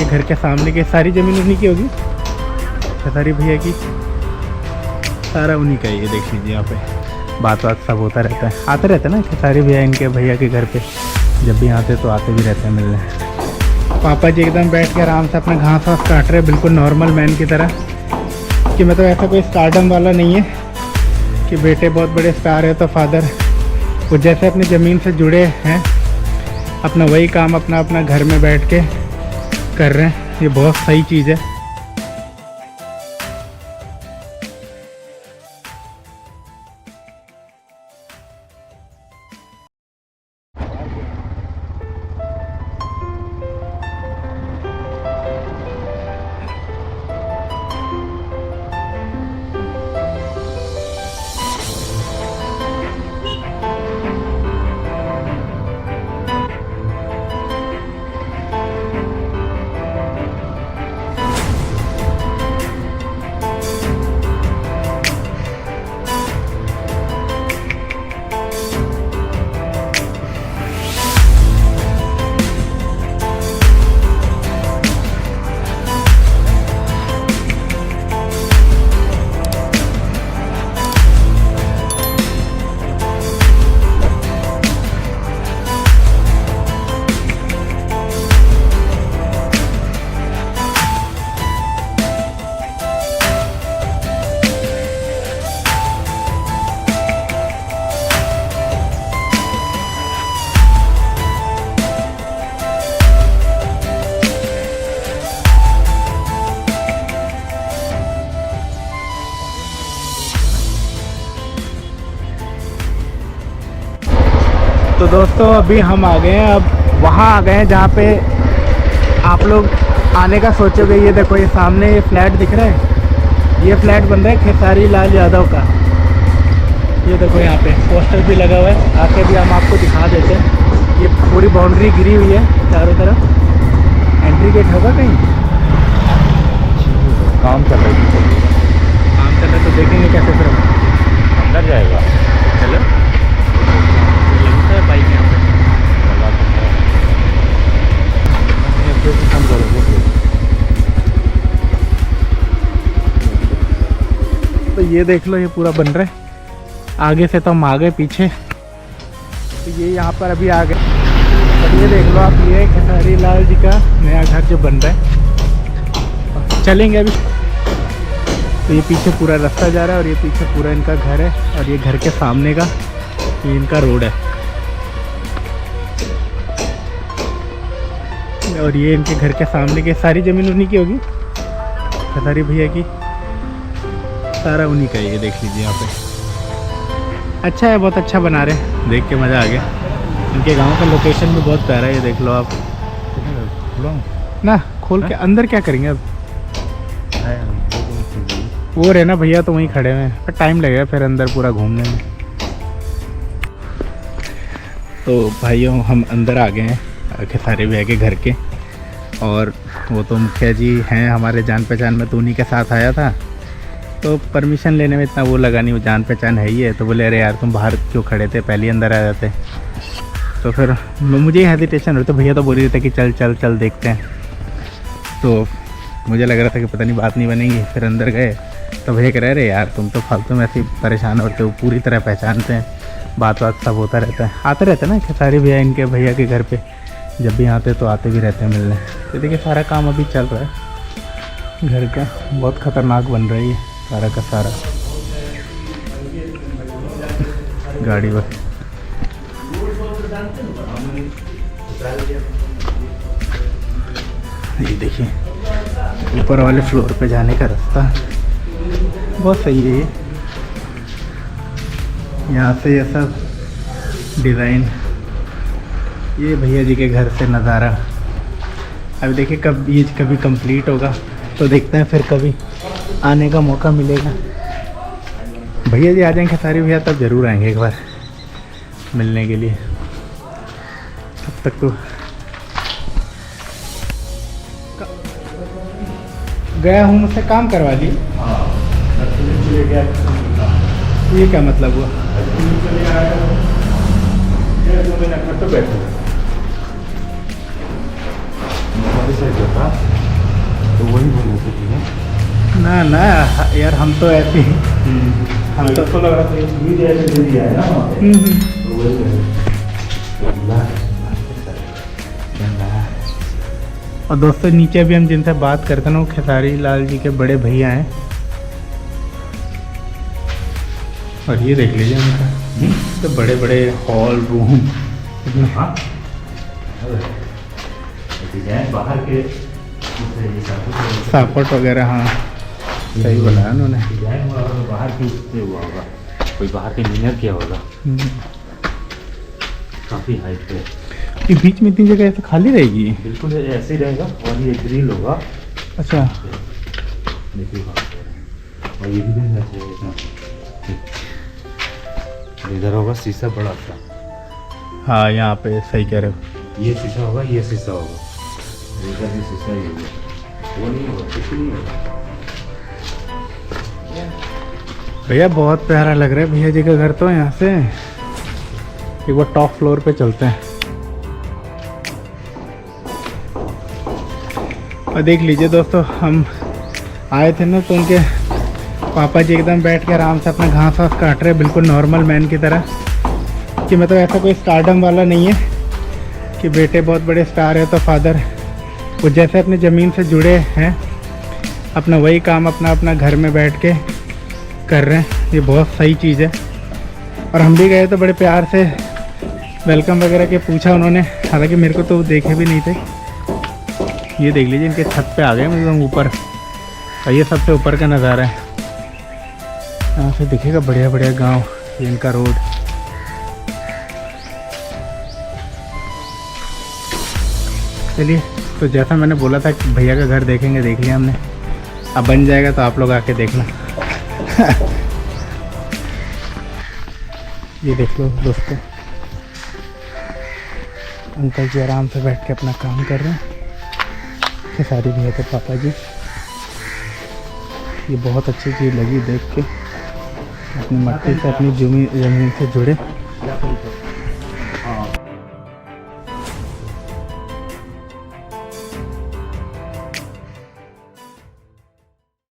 के घर के सामने की सारी ज़मीन उन्हीं की होगी, खेसारी भैया की, सारा उन्हीं का ही। ये देख लीजिए यहाँ पे बात सब होता रहता है, आते रहते हैं ना खेसारी भैया इनके भैया के घर पे, जब भी आते तो आते भी रहते हैं मिलने। पापा जी एकदम बैठ के आराम से अपना घास वास काट रहे, बिल्कुल नॉर्मल मैन की तरह, कि मतलब ऐसा कोई स्टारडम वाला नहीं है कि बेटे बहुत बड़े स्टार है तो फादर, वो जैसे अपनी ज़मीन से जुड़े हैं, अपना वही काम अपना अपना घर में बैठ के कर रहे हैं। ये बहुत सही चीज़ है। तो दोस्तों अभी हम आ गए हैं, अब वहाँ आ गए हैं जहाँ पे आप लोग आने का सोचोगे। ये देखो, ये सामने ये फ्लैट दिख रहा है, ये फ्लैट बन रहा है खेसारी लाल यादव का। ये देखो यहाँ पे पोस्टर भी लगा हुआ है, आके भी हम आपको दिखा देते हैं। ये पूरी बाउंड्री गिरी हुई है चारों तरफ, एंट्री गेट होगा कहीं, काम चल रहा है तो देखेंगे कैसे फिर अंदर जाएगा। चलो लगता है बाइक यहाँ पे। तो ये देख लो, ये पूरा बन रहा है। आगे से तो हम आ गए, पीछे तो ये यहाँ पर अभी आ गए। तो ये देख लो आप, ये खेसारी लाल जी का नया घर जो बन रहा है, चलेंगे अभी। तो ये पीछे पूरा रास्ता जा रहा है और ये पीछे पूरा इनका घर है, और ये घर के सामने का ये इनका रोड है, और ये इनके घर के सामने की सारी ज़मीन उन्हीं की होगी, खेसारी भैया की, सारा उन्हीं का ही। ये देख लीजिए यहाँ पे अच्छा है, बहुत अच्छा बना रहे हैं, देख के मज़ा आ गया। इनके गांव का लोकेशन भी बहुत प्यारा है, ये देख लो आप ना। खोल के अंदर क्या करेंगे अब, वो रहे ना भैया तो वहीं खड़े हुए हैं, पर टाइम लगेगा फिर अंदर पूरा घूमने में। तो भाइयों हम अंदर आ गए हैं खेसारी भैया के घर के, और वो तो मुखिया जी हैं हमारे जान पहचान में, तो उन्हीं के साथ आया था। तो परमिशन लेने में इतना वो लगा नहीं, वो जान पहचान है ही है। तो बोले अरे यार तुम बाहर क्यों खड़े थे, पहले अंदर आ जाते। तो फिर मुझे हेजिटेशन होता, भैया तो बोल रहे थे कि चल चल चल देखते हैं। तो मुझे लग रहा था कि पता नहीं बात नहीं बनेगी, फिर अंदर गए तो भैया कह रहे अरे यार तुम तो फालतू में ऐसे ही परेशान होते हो, पूरी तरह पहचानते हैं, बात सब होता रहता है, आते रहते हैं ना खेसारी भैया इनके भैया के घर पे, जब भी आते तो आते भी रहते हैं मिलने। तो देखिए सारा काम अभी चल रहा है घर का, बहुत ख़तरनाक बन रही है सारा का सारा गाड़ी बस। ये देखिए ऊपर वाले फ्लोर पे जाने का रास्ता बहुत सही है। ये यहाँ से ये सब डिज़ाइन, ये भैया जी के घर से नज़ारा। अभी देखिए कब ये कभी कंप्लीट होगा तो देखते हैं, फिर कभी आने का मौका मिलेगा। भैया जी आ जाएंगे खेसारी भैया तब ज़रूर आएंगे एक बार मिलने के लिए। तब तक तो गया हूँ, मुझसे काम करवा दी। ये क्या मतलब हुआ? हमारे साइड का था तो वही बोले थे कि ना ना यार, हम तो ऐसे ही हम तो इसको लग रहा था ये भी जैसे दे दिया है ना वहाँ पे। तो वही है। और दोस्तों नीचे भी हम जिनसे बात करते हैं ना, वो खेसारी लाल जी के बड़े भैया हैं। और ये देख लीजिए उनका तो बड़े बड़े हॉल रूम। हाँ डिजाइन बाहर के सापट वगैरह, हाँ सही बोला उन्होंने। डिजाइन हुआ होगा बाहर की उससे हुआ होगा, कोई बाहर के इंजीनियर किया होगा। काफ़ी हाइट पे ये बीच में इतनी जगह ऐसे खाली रहेगी? बिल्कुल ऐसे ही रहेगा और ये ग्रिल होगा। अच्छा देखिए और ये भी देना चाहिए इधर होगा शीशा बड़ा सा। हाँ यहाँ पे सही कह रहे हो। ये शीशा होगा, ये शीशा होगा, इधर भी शीशा ही होगा, वो नहीं होगा, कुछ नहीं होगा। भैया बहुत प्यारा लग रहा है भैया जी का घर। तो यहाँ से एक बार टॉप फ्लोर पे चलते हैं और देख लीजिए दोस्तों, हम आए थे ना तो उनके पापा जी एकदम बैठ के आराम से अपना घास वास काट रहे, बिल्कुल नॉर्मल मैन की तरह। कि मतलब ऐसा कोई स्टारडम वाला नहीं है कि बेटे बहुत बड़े स्टार है तो फादर, वो जैसे अपनी ज़मीन से जुड़े हैं, अपना वही काम अपना अपना घर में बैठ के कर रहे हैं। ये बहुत सही चीज़ है। और हम भी गए तो बड़े प्यार से वेलकम वगैरह के पूछा उन्होंने, हालांकि मेरे को तो देखे भी नहीं थे। ये देख लीजिए इनके छत पे आ गए हम एकदम ऊपर, और ये सबसे ऊपर का नज़ारा है। यहाँ से दिखेगा बढ़िया बढ़िया गांव, ये इनका रोड। चलिए, तो जैसा मैंने बोला था कि भैया का घर देखेंगे, देख लिया हमने। अब बन जाएगा तो आप लोग आके देखना। ये देख लो दोस्तों, अंकल जी आराम से बैठ के अपना काम कर रहे हैं। खेसारी भैया के पापा जी। ये बहुत अच्छी चीज़ लगी देख के, अपनी मट्टी से अपनी ज़मीन से जुड़े।